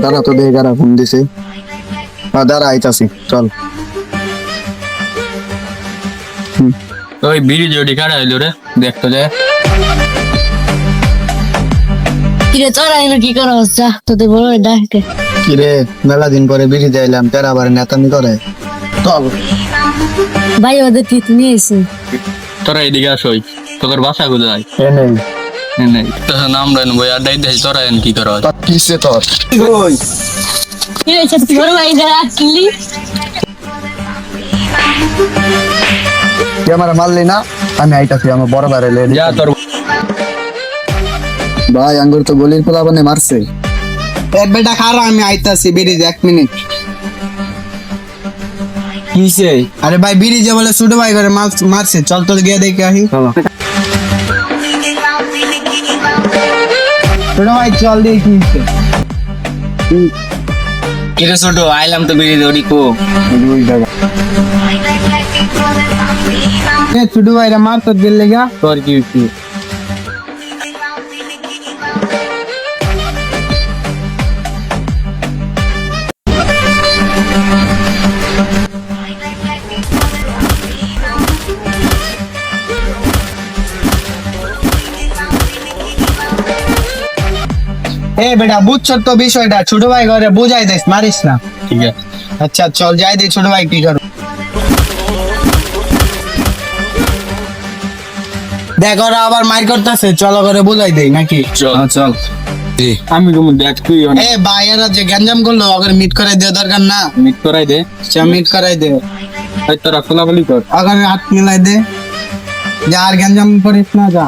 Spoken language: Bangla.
দাঁড়া তো দেখে কারা ফোন দিছে। দাঁড়া আইতাছি, চল। ওই বিড়ি জড়ি কাটা হইলো রে, দেখতো যে কিরে তোরা এনে কি করা হচ্ছে? তোদের বড় ডাকে কিরে মেলা দিন পরে বিড়ি যাইলাম, তেরা আবার নেতামি করে। চল ভাই ওদের ঠিক নিয়ে এসে তোরা এদিকে আসোই, তোর বাসা কোথায়? এ নেই নেই তোর নাম দেন বই আড্ডাই দেয়, তোরা এন কি করা? কিসে তোর ওই কিরে সত্যি বড় ভাই যা আসলি তুই আমার মারলি না, আমি আইতাছি আমার বড় বারে লে যা তোর ভাই আঙ্গুর তো গলির পোলা বানে মারছে। বেটা খারাপ, আমি আইতাছি বিড়ি 1 মিনিট। কিসে? আরে ভাই বিড়ি যে বলে ছোট ভাই করে মারছে, চল তো গিয়ে দেখে আসি। ছোট ভাই চল দেখি কিরে ছোট আইলাম তো বিড়ি জড়ি কো। ছোট ভাইরা মার তো দিল লেগা। তোর কি কি বেটা বুঝছ তো বিষয়টা, ছোট ভাই ঘরে বুঝাই দিস, মারিস না। ঠিক আছে আচ্ছা চল যাই দে, ছোট ভাই কি করো দেখ, ওরা আবার মার করতেছে, চলো করে বুঝাই দেই নাকি? চল চল আমি তুমি দেখ তুই ভাইয়ারা যে গ্যাঞ্জাম করলো, ওকে মিট করাই দেওয়া দরকার না? মিট করাই দে, মিট করাই দে, তোরা খোলাখুলি কর। ওকে হাত মিলাই দে, যা আর গ্যাঞ্জাম করিস না, যা।